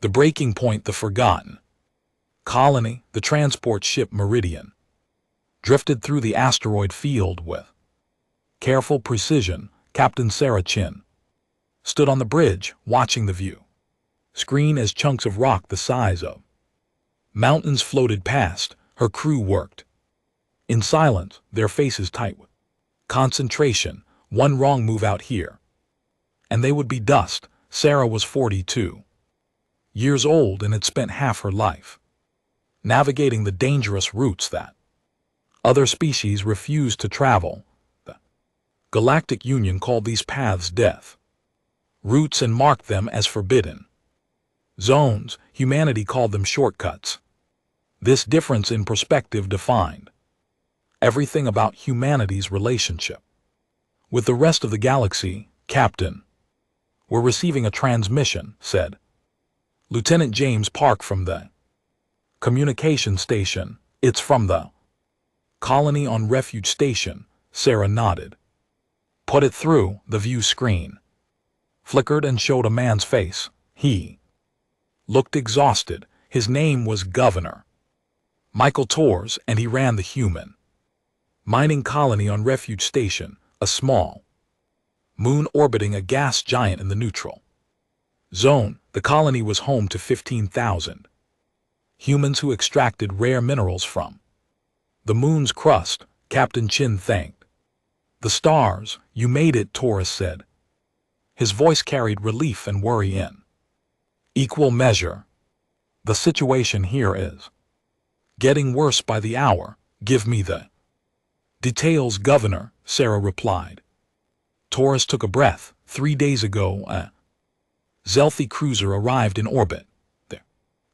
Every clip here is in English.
The breaking point, the forgotten colony, the transport ship Meridian, drifted through the asteroid field with careful precision. Captain Sarah Chin stood on the bridge, watching the view screen as chunks of rock the size of mountains floated past. Her crew worked in silence, their faces tight with concentration. One wrong move out here, and they would be dust. Sarah was 42 years old and had spent half her life navigating the dangerous routes that other species refused to travel. The Galactic Union called these paths death routes and marked them as forbidden zones. Humanity called them shortcuts. This difference in perspective defined everything about humanity's relationship with the rest of the galaxy. Captain, we're receiving a transmission, said Lieutenant James Park from the communication station. It's from the colony on Refuge Station. Sarah nodded. Put it through. The view screen flickered and showed a man's face. He looked exhausted. His name was Governor Michael Torres, and he ran the human mining colony on Refuge Station, a small moon orbiting a gas giant in the neutral zone. The colony was home to 15,000 humans who extracted rare minerals from the moon's crust. Captain Chin thanked the stars. You made it, Torres said. His voice carried relief and worry in equal measure. The situation here is getting worse by the hour. Give me the details, Governor, Sarah replied. Torres took a breath. 3 days ago, a Zelthi cruiser arrived in orbit there,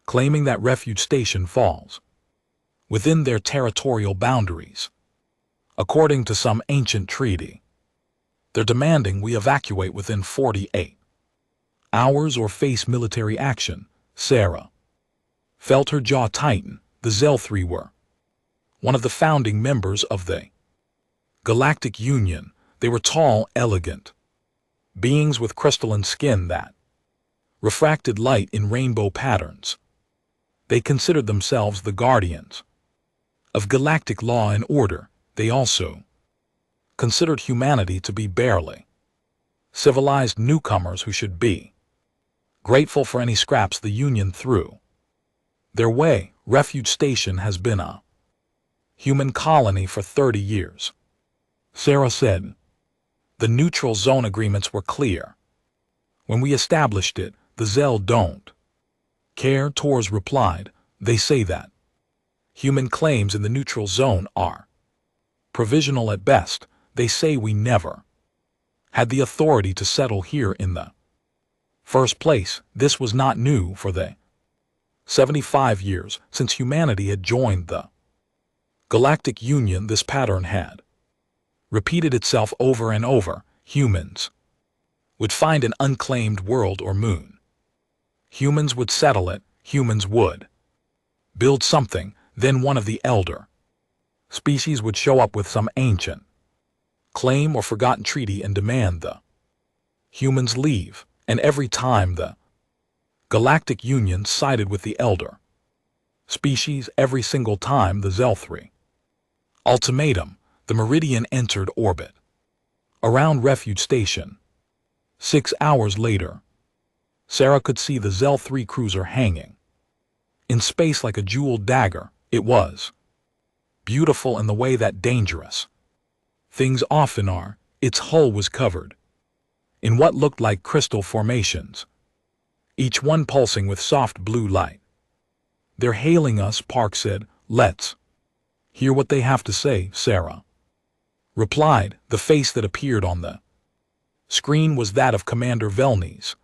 claiming that Refuge Station falls within their territorial boundaries. According to some ancient treaty, they're demanding we evacuate within 48 hours or face military action. Sarah felt her jaw tighten. The Zelthi were one of the founding members of the Galactic Union. They were tall, elegant beings with crystalline skin that refracted light in rainbow patterns. They considered themselves the guardians of galactic law and order. They also considered humanity to be barely civilized newcomers who should be grateful for any scraps the Union threw their way. Refuge Station has been a human colony for 30 years, Sarah said. The neutral zone agreements were clear when we established it. The Zell don't care, Torres replied. They say that human claims in the neutral zone are provisional at best. They say we never had the authority to settle here in the first place. This was not new for the 75 years since humanity had joined the Galactic Union. This pattern had repeated itself over and over. Humans would find an unclaimed world or moon. Humans would settle it. Humans would build something. Then one of the elder species would show up with some ancient claim or forgotten treaty and demand the humans leave. And every time the Galactic Union sided with the elder species, every single time the Zelthi ultimatum, the Meridian entered orbit around Refuge Station. 6 hours later, Sarah could see the Zelthi cruiser hanging in space like a jeweled dagger. It was beautiful in the way that dangerous things often are. Its hull was covered in what looked like crystal formations, each one pulsing with soft blue light. They're hailing us, Park said. Let's hear what they have to say, Sarah replied. The face that appeared on the screen was that of Commander Velnes,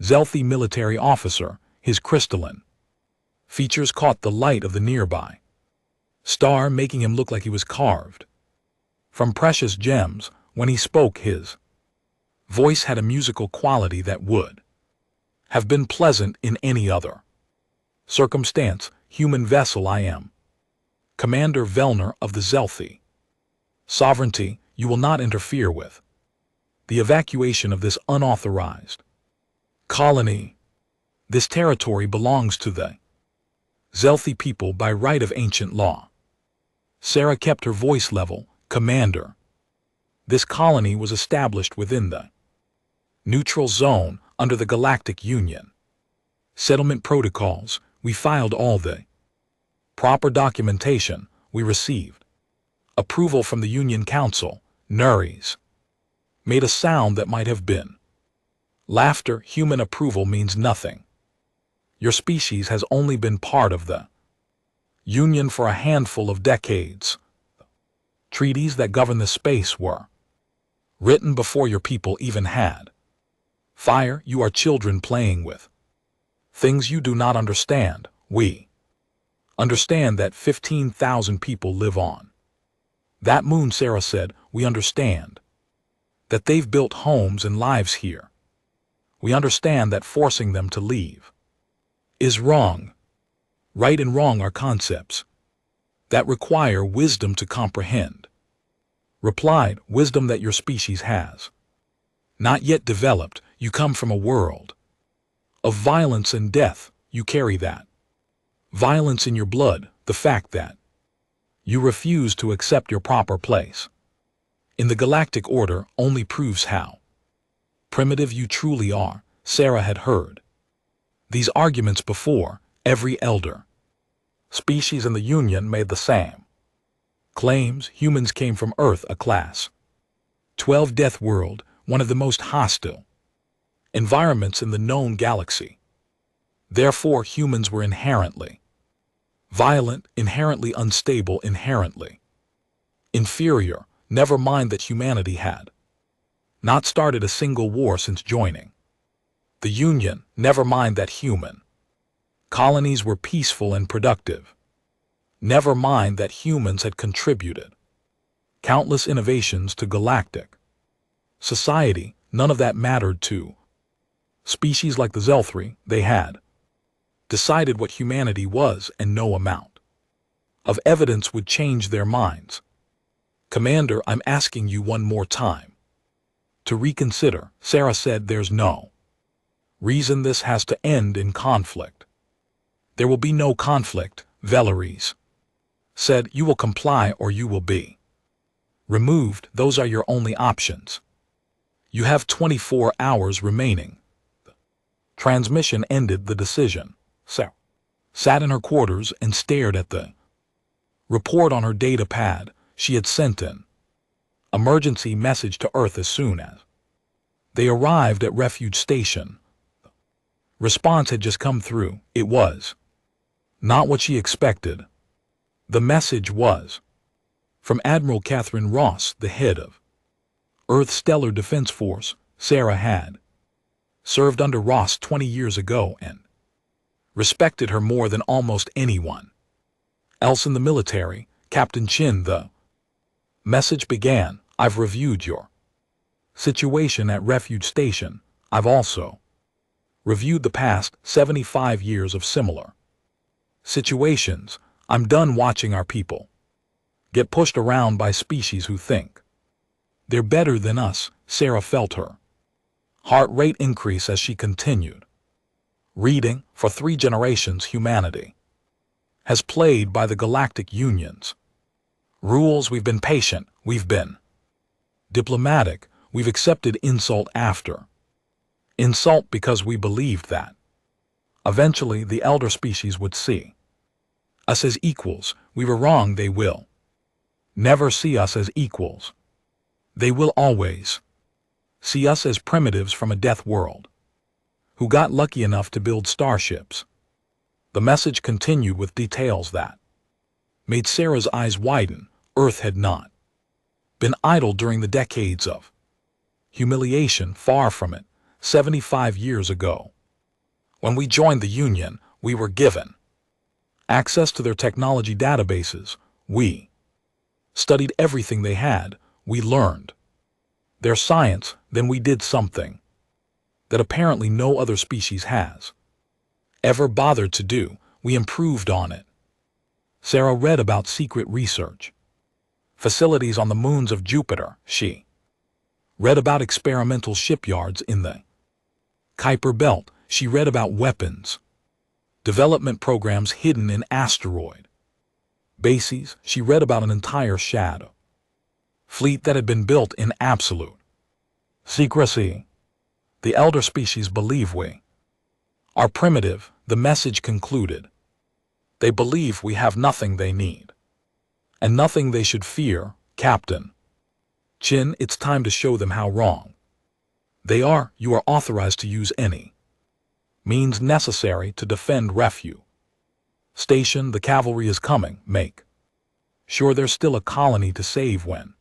Zelthi military officer. His crystalline features caught the light of the nearby star, making him look like he was carved from precious gems. When he spoke, his voice had a musical quality that would have been pleasant in any other circumstance. Human vessel, I am Commander Velner of the Zelthi sovereignty. You will not interfere with the evacuation of this unauthorized colony. This territory belongs to the Zelthi people by right of ancient law. Sarah kept her voice level. Commander. This colony was established within the neutral zone under the Galactic Union. Settlement protocols, we filed all the proper documentation, we received approval from the Union Council. Nuris made a sound that might have been laughter. Human approval means nothing. Your species has only been part of the Union for a handful of decades. Treaties that govern the space were written before your people even had fire. You are children playing with things you do not understand. We understand that 15,000 people live on that moon. Sarah said, we understand that they've built homes and lives here. We understand that forcing them to leave is wrong. Right and wrong are concepts that require wisdom to comprehend. Replied, wisdom that your species has not yet developed. You come from a world of violence and death. You carry that violence in your blood. The fact that you refuse to accept your proper place in the galactic order only proves how primitive you truly are. Sarah had heard these arguments before. Every elder species in the Union made the same claims. Humans came from Earth, a class 12 death world, one of the most hostile environments in the known galaxy. Therefore, humans were inherently violent, inherently unstable, inherently inferior. Never mind that humanity had not started a single war since joining the Union. Never mind that human colonies were peaceful and productive. Never mind that humans had contributed countless innovations to galactic society. None of that mattered to species like the Zelthi. They had decided what humanity was, and no amount of evidence would change their minds. Commander, I'm asking you one more time to reconsider. Sarah said, there's no reason this has to end in conflict. There will be no conflict. Valeries said, you will comply or you will be removed. Those are your only options. You have 24 hours remaining. Transmission ended the decision. Sarah sat in her quarters and stared at the report on her data pad. She had sent an emergency message to Earth as soon as they arrived at Refuge Station. Response had just come through. It was not what she expected. The message was from Admiral Catherine Ross, the head of Earth's Stellar Defense Force. Sarah had served under Ross 20 years ago and respected her more than almost anyone else in the military. Captain Chin, the message began, I've reviewed your situation at Refuge Station. I've also reviewed the past 75 years of similar situations. I'm done watching our people get pushed around by species who think they're better than us. Sarah felt her heart rate increase as she continued reading. For 3 generations, humanity has played by the Galactic Union's rules. We've been patient, we've been diplomatic, we've accepted insult after insult because we believed that eventually the elder species would see us as equals. We were wrong. They will never see us as equals. They will always see us as primitives from a death world who got lucky enough to build starships. The message continued with details that made Sarah's eyes widen. Earth had not been idle during the decades of humiliation. Far from it. 75 years ago, when we joined the Union, we were given access to their technology databases. We studied everything they had. We learned their science. Then we did something that apparently no other species has ever bothered to do. We improved on it. Sarah read about secret research facilities on the moons of Jupiter. She read about experimental shipyards in the Kuiper Belt. she read about weapons, development programs hidden in asteroid bases. She read about an entire shadow fleet that had been built in absolute secrecy. The elder species believe we are primitive, the message concluded. They believe we have nothing they need, and nothing they should fear, Captain Chin. It's time to show them how wrong they are. You are authorized to use any means necessary to defend refuge. Station, the cavalry is coming. Make sure there's still a colony to save when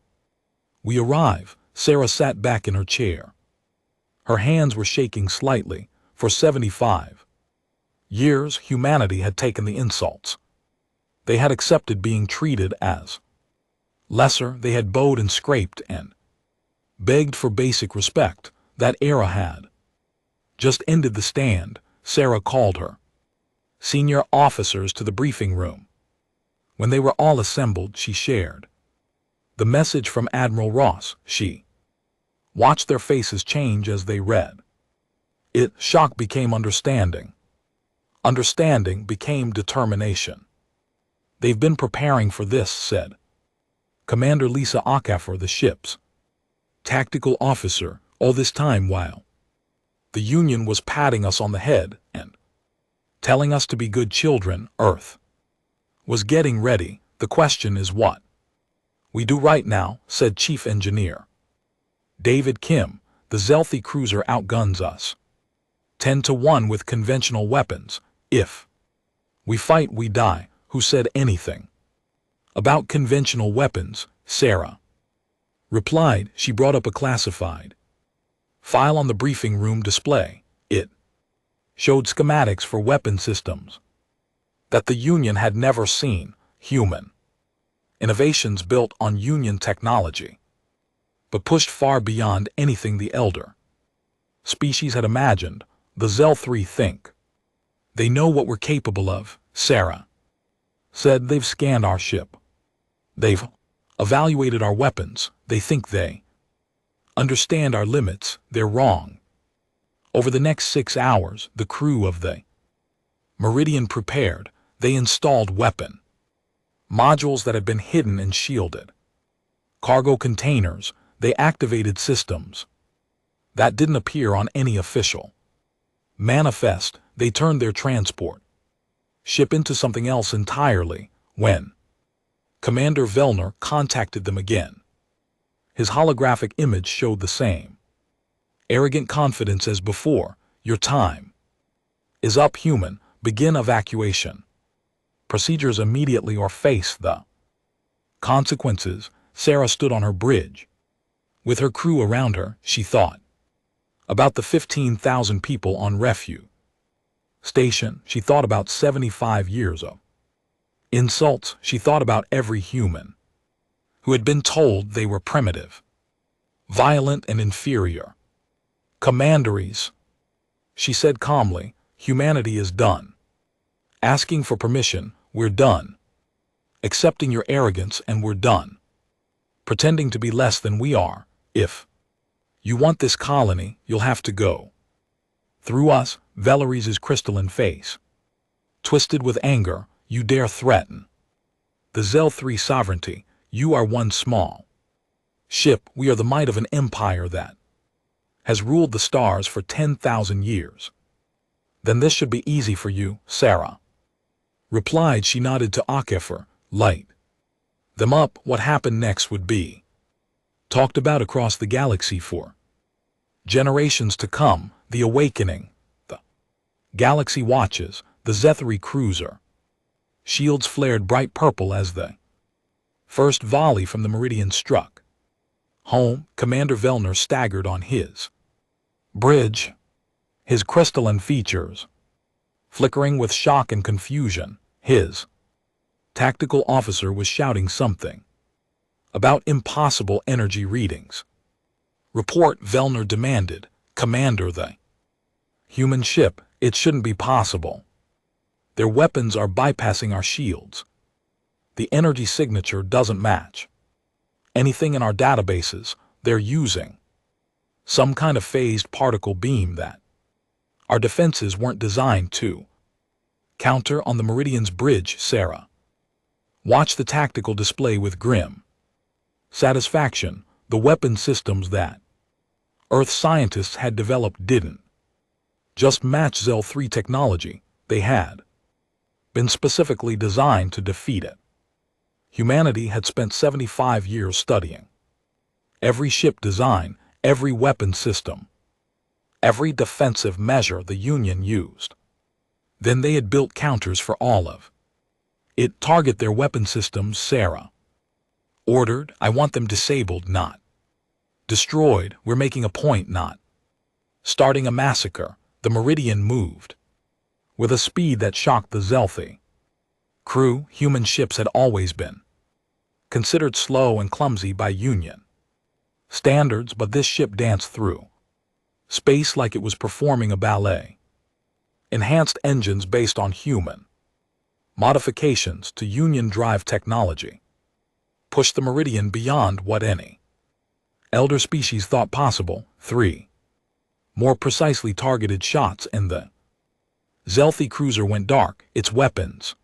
we arrive. Sarah sat back in her chair. Her hands were shaking slightly. For 75 years, humanity had taken the insults. They had accepted being treated as lesser. They had bowed and scraped and begged for basic respect. That era had just ended. The stand. Sarah called her senior officers to the briefing room. When they were all assembled, she shared the message from Admiral Ross. She watched their faces change as they read it. Shock became understanding. Understanding became determination. They've been preparing for this, said Commander Lisa Okafor, the ship's tactical officer, all this time while the Union was patting us on the head and telling us to be good children. Earth was getting ready. The question is what we do right now, said Chief Engineer David Kim. The Zelthy cruiser outguns us 10-1 with conventional weapons. If we fight, we die. Who said anything about conventional weapons? Sarah replied. She brought up a classified file on the briefing room display. It showed schematics for weapon systems that the Union had never seen. Human innovations built on Union technology, but pushed far beyond anything the elder species had imagined. The Zel-3 think they know what we're capable of, Sarah said. They've scanned our ship. They've evaluated our weapons. They think they understand our limits. They're wrong. Over the next 6 hours, the crew of the Meridian prepared. They installed weapon modules that had been hidden and shielded. Cargo containers. They activated systems that didn't appear on any official manifest. They turned their transport ship into something else entirely. When Commander Vellner contacted them again, his holographic image showed the same arrogant confidence as before. Your time is up, human. Begin evacuation procedures immediately or face the consequences. Sarah stood on her bridge with her crew around her. She thought about the 15,000 people on refuge station. She thought about 75 years of insults. She thought about every human who had been told they were primitive, violent, and inferior. Commanderies, she said calmly, humanity is done asking for permission. We're done accepting your arrogance, and we're done pretending to be less than we are. If you want this colony, you'll have to go through us. Valerie's crystalline face twisted with anger. You dare threaten the Zel-3 sovereignty? You are one small ship. We are the might of an empire that has ruled the stars for 10,000 years. Then this should be easy for you, Sarah replied. She nodded to Okafor. Light them up. What happened next would be talked about across the galaxy for generations to come. The awakening. The galaxy watches. The Zethary cruiser shields flared bright purple as the first volley from the Meridian struck home. Commander Vellner staggered on his bridge, his crystalline features flickering with shock and confusion. His tactical officer was shouting something about impossible energy readings. Report, Vellner demanded. Commander, the human ship, it shouldn't be possible. Their weapons are bypassing our shields. The energy signature doesn't match anything in our databases. They're using some kind of phased particle beam that Our defenses weren't designed to counter on the Meridian's bridge, Sarah. Watch the tactical display with grim satisfaction. The weapon systems that Earth scientists had developed didn't just match Zell 3 technology, they had been specifically designed to defeat it. Humanity had spent 75 years studying every ship design, every weapon system, every defensive measure the Union used. Then they had built counters for all of it. Target their weapon systems, Sarah ordered. I want them disabled, not destroyed. We're making a point, not starting a massacre. The Meridian moved with a speed that shocked the Zelthi crew. Human ships had always been considered slow and clumsy by Union standards, but this ship danced through space like it was performing a ballet. Enhanced engines based on human modifications to Union drive technology pushed the Meridian beyond what any elder species thought possible. 3 more precisely targeted shots and the Zelthi cruiser went dark. Its weapons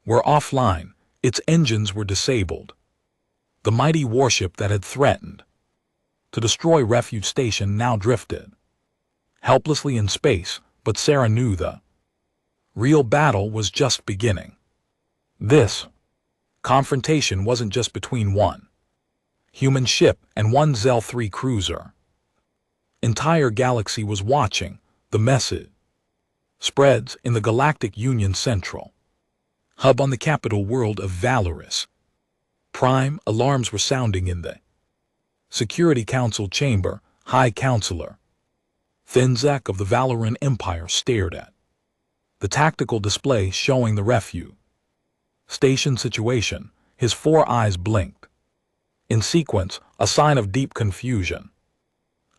were offline, its engines were disabled. The mighty warship that had threatened to destroy Refuge Station now drifted helplessly in space, but Sarah knew the real battle was just beginning. This confrontation wasn't just between one human ship and one Zell 3 cruiser. Entire galaxy was watching. The message spreads in the Galactic Union Central hub on the capital world of Valoris Prime. Alarms were sounding in the Security Council chamber. High Counselor Thinzak of the Valoran Empire stared at the tactical display showing the Refuge Station situation. His 4 eyes blinked in sequence, a sign of deep confusion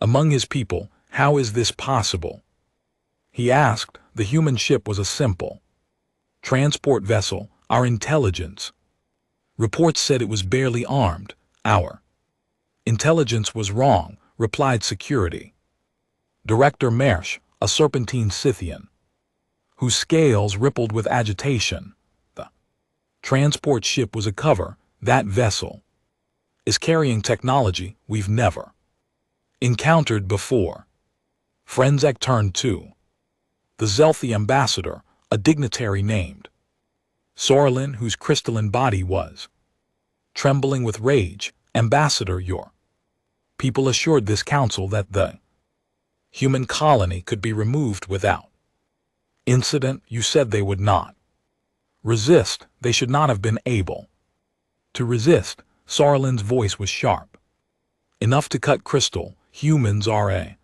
among his people. How is this possible? He asked. The human ship was a simple transport vessel. Our intelligence reports said it was barely armed. Our intelligence was wrong, replied Security Director Mersh, a serpentine Scythian, whose scales rippled with agitation. The transport ship was a cover. That vessel is carrying technology we've never encountered before. Frenzek turned to the Zelthi ambassador, a dignitary named Sorlin, whose crystalline body was trembling with rage. Ambassador, your people assured this council that the human colony could be removed without incident. You said they would not resist. They should not have been able to resist. Sorlin's voice was sharp enough to cut crystal. Humans are a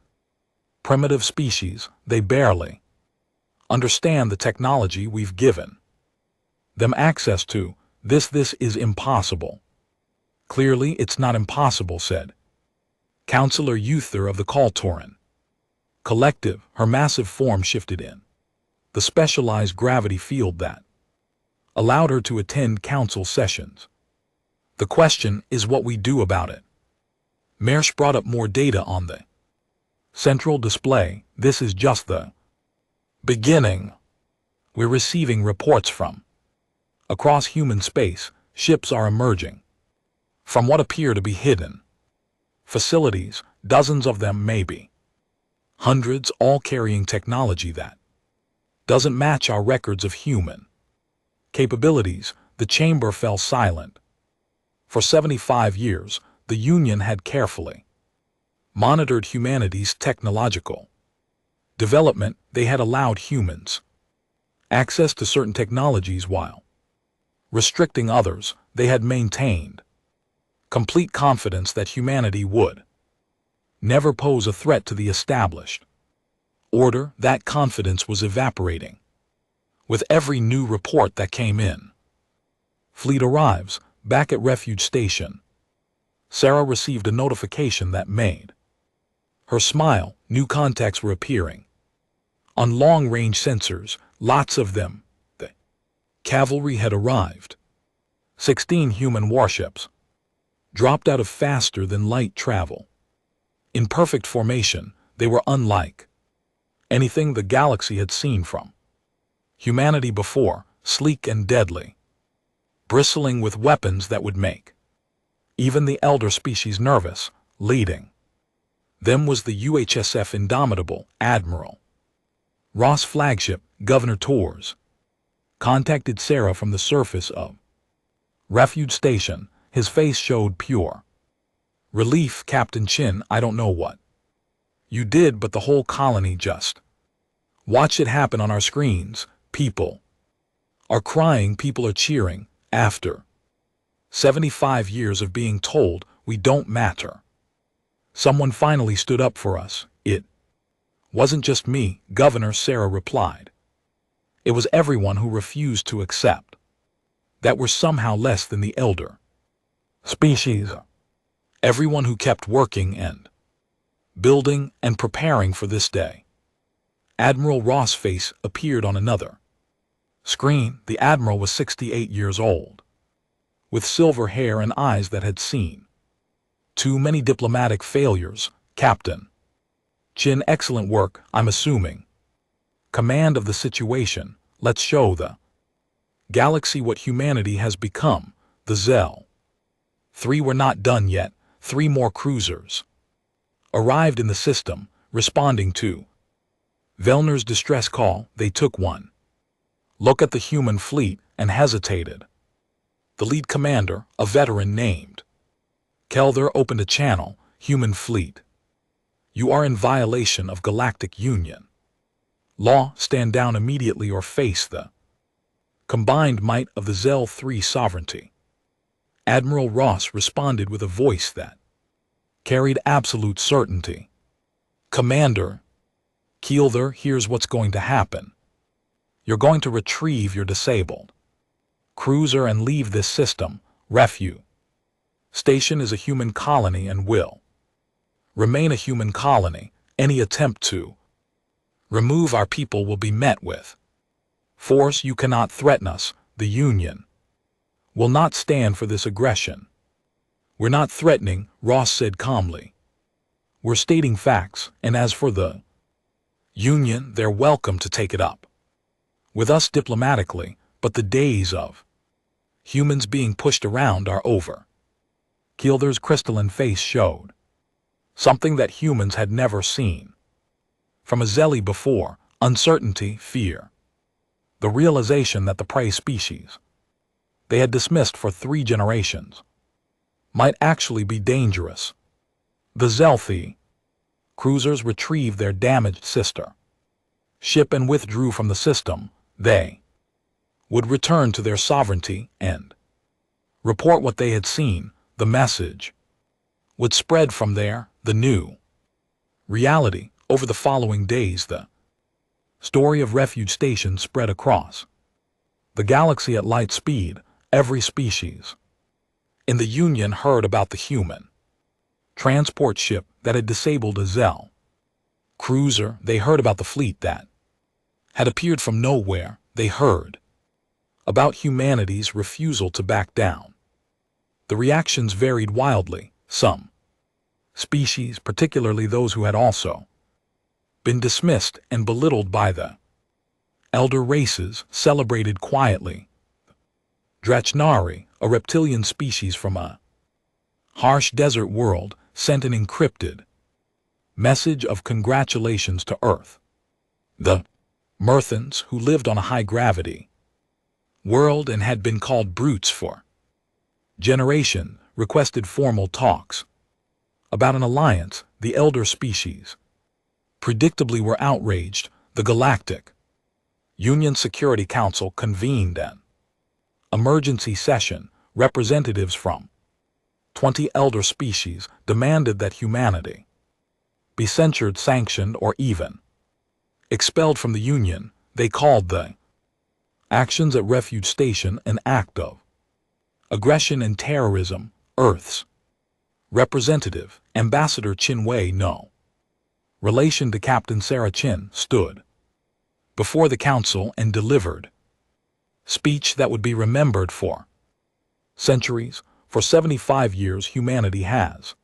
primitive species. They barely understand the technology we've given them access to. This is impossible. Clearly it's not impossible, said Counselor Uther of the Kaltoran Collective. Her massive form shifted in the specialized gravity field that allowed her to attend council sessions. The question is what we do about it. Mersh brought up more data on the central display. This is just the beginning. We're receiving reports from across human space. Ships are emerging from what appear to be hidden facilities, dozens of them, maybe hundreds, all carrying technology that doesn't match our records of human capabilities. The chamber fell silent. For 75 years, the Union had carefully monitored humanity's technological development. They had allowed humans access to certain technologies while restricting others. They had maintained complete confidence that humanity would never pose a threat to the established order. That confidence was evaporating with every new report that came in. Fleet arrives. Back at Refuge Station, Sarah received a notification that made her smile. New contacts were appearing on long-range sensors, lots of them. The cavalry had arrived. 16 human warships dropped out of faster-than-light travel. In perfect formation, they were unlike anything the galaxy had seen from humanity before, sleek and deadly, bristling with weapons that would make even the elder species nervous. Leading them was the UHSF Indomitable Admiral Ross' flagship. Governor Torres contacted Sarah from the surface of Refuge Station. His face showed pure relief. Captain Chin, I don't know what you did, but the whole colony just watched it happen on our screens. People are crying, people are cheering. After 75 years of being told we don't matter, someone finally stood up for us. It wasn't just me, Governor, Sarah replied. It was everyone who refused to accept that we're somehow less than the elder species. Everyone who kept working and building and preparing for this day. Admiral Ross' face appeared on another screen. The Admiral was 68 years old, with silver hair and eyes that had seen too many diplomatic failures. Captain Chin, excellent work, I'm assuming command of the situation. Let's show the galaxy what humanity has become. The Zell 3 were not done yet. 3 more cruisers arrived in the system, responding to Vellner's distress call. They took one look at the human fleet and hesitated. The lead commander, a veteran named Kelder, opened a channel. Human fleet, you are in violation of Galactic Union law. Stand down immediately or face the combined might of the Zell 3 sovereignty. Admiral Ross responded with a voice that carried absolute certainty. Commander Kelder, here's what's going to happen. You're going to retrieve your disabled cruiser and leave this system. Refuge Station is a human colony and will remain a human colony. Any attempt to remove our people will be met with force. You cannot threaten us. The Union will not stand for this aggression. We're not threatening, Ross said calmly. We're stating facts, and as for the Union, they're welcome to take it up with us diplomatically, but the days of humans being pushed around are over. Kelder's crystalline face showed something that humans had never seen from a Zelly before: uncertainty, fear, the realization that the prey species they had dismissed for 3 generations might actually be dangerous. The Zelthi cruisers retrieved their damaged sister ship and withdrew from the system. They would return to their sovereignty and report what they had seen. The message would spread from there. The new reality. Over the following days, the story of Refuge Station spread across the galaxy at light speed. Every species in the Union heard about the human transport ship that had disabled a Zell cruiser. They heard about the fleet that had appeared from nowhere. They heard about humanity's refusal to back down. The reactions varied wildly. Some species, particularly those who had also been dismissed and belittled by the elder races, celebrated quietly. Drachnari, a reptilian species from a harsh desert world, sent an encrypted message of congratulations to Earth. The Murthans, who lived on a high-gravity world and had been called brutes for generation, requested formal talks about an alliance. The elder species predictably were outraged. The Galactic Union Security Council convened an emergency session. Representatives from 20 elder species demanded that humanity be censured, sanctioned, or even expelled from the Union. They called the actions at Refuge Station an act of aggression and terrorism. Earth's representative, Ambassador Chin Wei, no relation to Captain Sarah Chin, stood before the council and delivered speech that would be remembered for centuries. For 75 years humanity has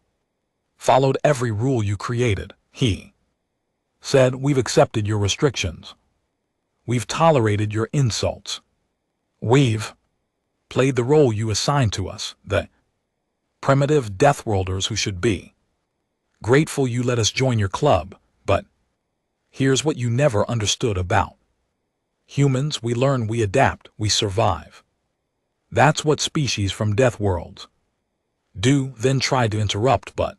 followed every rule you created, he Said, we've accepted your restrictions. We've tolerated your insults. We've played the role you assigned to us, the primitive Deathworlders who should be grateful you let us join your club, but here's what you never understood about humans: we learn, we adapt, we survive. That's what species from Deathworlds do. Then tried to interrupt, but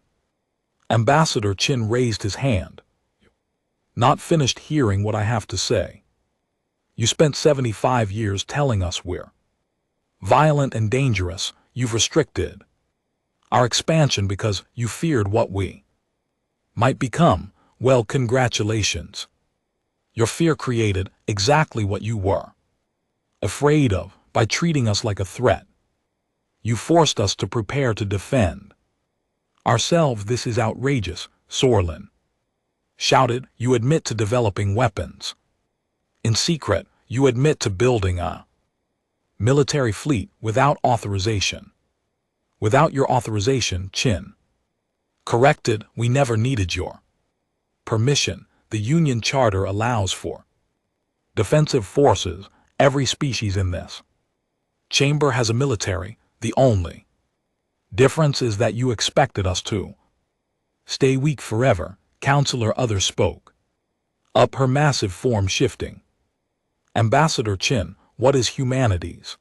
Ambassador Chin raised his hand. Not finished hearing what I have to say. You spent 75 years telling us we're violent and dangerous. You've restricted our expansion because you feared what we might become. Well, congratulations. Your fear created exactly what you were afraid of by treating us like a threat. You forced us to prepare to defend ourselves. This is outrageous, Sorlin shouted. You admit to developing weapons in secret. You admit to building a military fleet without authorization. Without your authorization, Chin corrected. We never needed your permission. The Union Charter allows for defensive forces. Every species in this chamber has a military. The only difference is that you expected us to stay weak forever. Counselor Other spoke up, her massive form shifting. Ambassador Chin, what is humanity's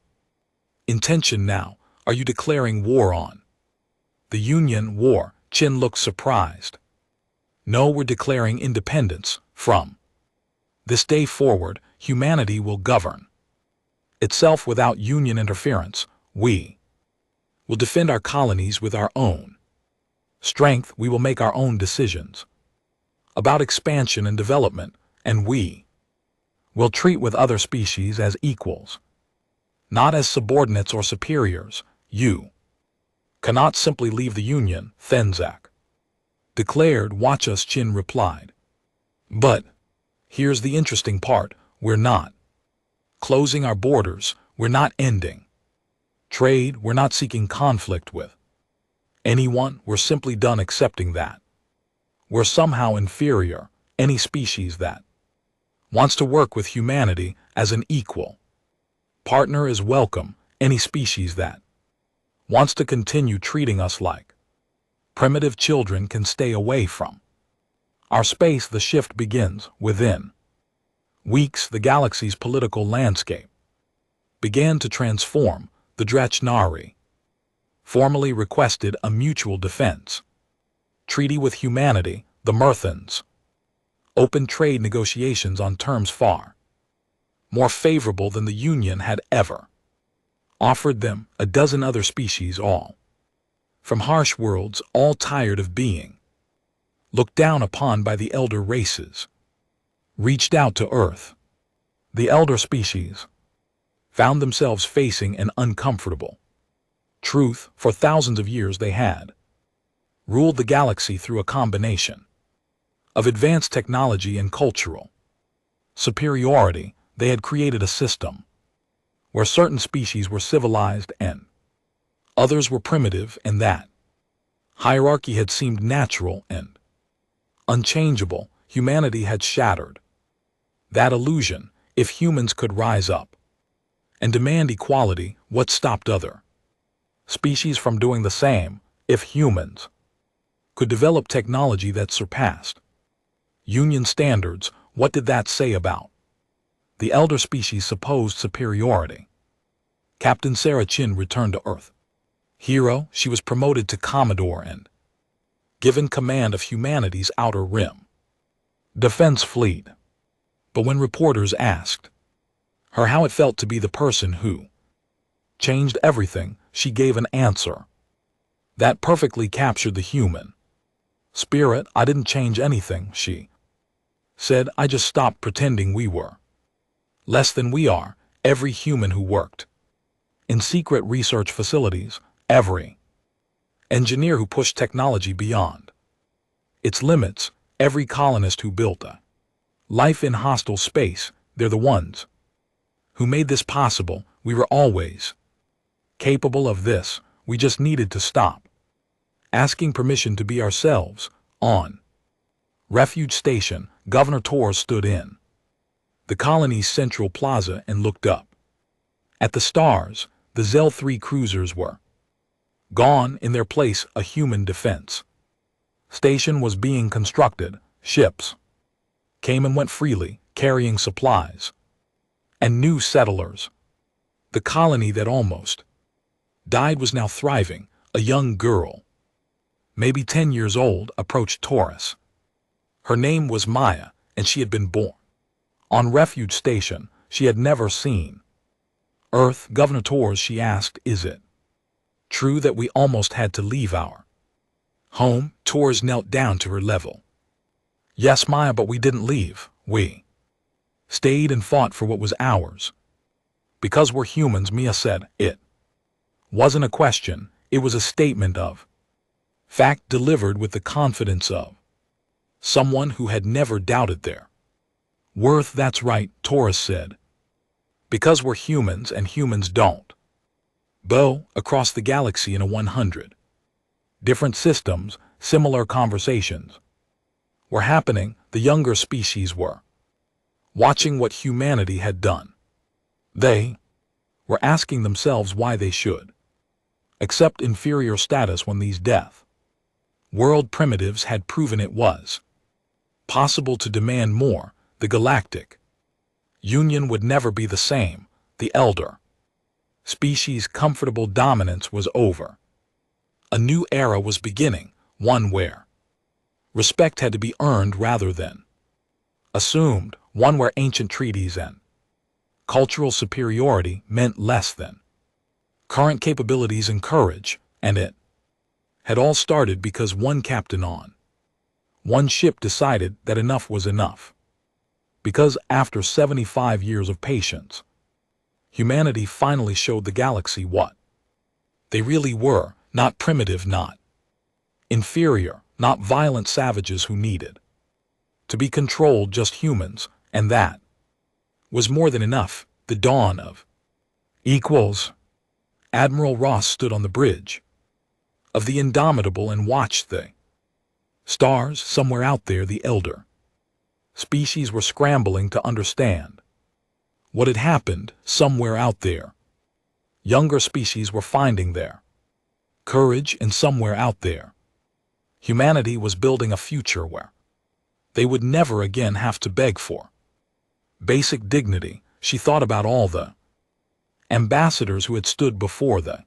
intention now? Are you declaring war on the Union? War? Chin looked surprised. No, we're declaring independence. From this day forward, humanity will govern itself without Union interference. We will defend our colonies with our own strength. We will make our own decisions about expansion and development, and we will treat with other species as equals, not as subordinates or superiors. You cannot simply leave the Union, Thenzak declared. Watch us, Chin replied. But here's the interesting part. We're not closing our borders. We're not ending trade. We're not seeking conflict with anyone. We're simply done accepting that we're somehow inferior. Any species that wants to work with humanity as an equal partner is welcome. Any species that wants to continue treating us like primitive children can stay away from our space. The shift begins. Within weeks, the galaxy's political landscape began to transform. The Drechnari formally requested a mutual defense treaty with humanity. The Murthans opened trade negotiations on terms far more favorable than the Union had ever offered them. A dozen other species, all from harsh worlds, all tired of being looked down upon by the elder races, reached out to Earth. The elder species found themselves facing an uncomfortable truth. For thousands of years they had ruled the galaxy through a combination of advanced technology and cultural superiority. They had created a system where certain species were civilized and others were primitive, and that hierarchy had seemed natural and unchangeable. Humanity had shattered that illusion. If humans could rise up and demand equality, what stopped other species from doing the same? If humans could develop technology that surpassed Union standards, what did that say about the elder species' supposed superiority? Captain Sarah Chin returned to Earth. Hero, she was promoted to Commodore and given command of humanity's Outer Rim defense fleet. But when reporters asked her how it felt to be the person who changed everything, she gave an answer that perfectly captured the human spirit. I didn't change anything, she said. I just stopped pretending we were less than we are. Every human who worked in secret research facilities, every engineer who pushed technology beyond its limits, every colonist who built a life in hostile space, they're the ones who made this possible. We were always capable of this. We just needed to stop asking permission to be ourselves. On Refuge Station, Governor Torres stood in the colony's central plaza and looked up. At the stars, the Zell 3 cruisers were gone, in their place a human defense station was being constructed. Ships came and went freely, carrying supplies and new settlers. The colony that almost died was now thriving. A young girl, maybe 10 years old, approached Torres. Her name was Maya, and she had been born on Refuge Station. She had never seen Earth. Governor Torres, she asked, is it true that we almost had to leave our home? Torres knelt down to her level. Yes, Maya, but we didn't leave. We stayed and fought for what was ours. Because we're humans, Mia said. It wasn't a question, it was a statement of fact, delivered with the confidence of someone who had never doubted their worth. That's right, Torres said. Because we're humans and humans don't bow across the galaxy in a 100 different systems. Similar conversations were happening. The younger species were watching what humanity had done. They were asking themselves why they should accept inferior status when these Death World primitives had proven it was possible to demand more. The Galactic Union would never be the same. The elder species' comfortable dominance was over. A new era was beginning, one where respect had to be earned rather than assumed, one where ancient treaties and cultural superiority meant less than current capabilities and courage. And it had all started because one captain on one ship decided that enough was enough. Because after 75 years of patience, humanity finally showed the galaxy what they really were. Not primitive, not inferior, not violent savages who needed to be controlled, just humans, and that was more than enough. The dawn of equals. Admiral Ross stood on the bridge of the Indomitable and watched the stars. Somewhere out there, the elder species were scrambling to understand what had happened. Somewhere out there, younger species were finding their courage, and somewhere out there, humanity was building a future where they would never again have to beg for basic dignity. She thought about all the ambassadors who had stood before the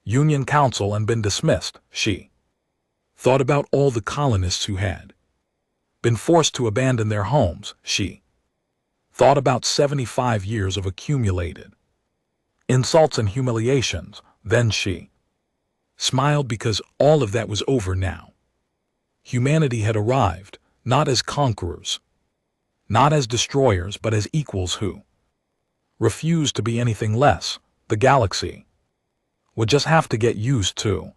Union Council and been dismissed. She thought about all the colonists who had been forced to abandon their homes. She thought about 75 years of accumulated insults and humiliations. Then she smiled, because all of that was over now. Humanity had arrived, not as conquerors, not as destroyers, but as equals who refused to be anything less. The galaxy would just have to get used to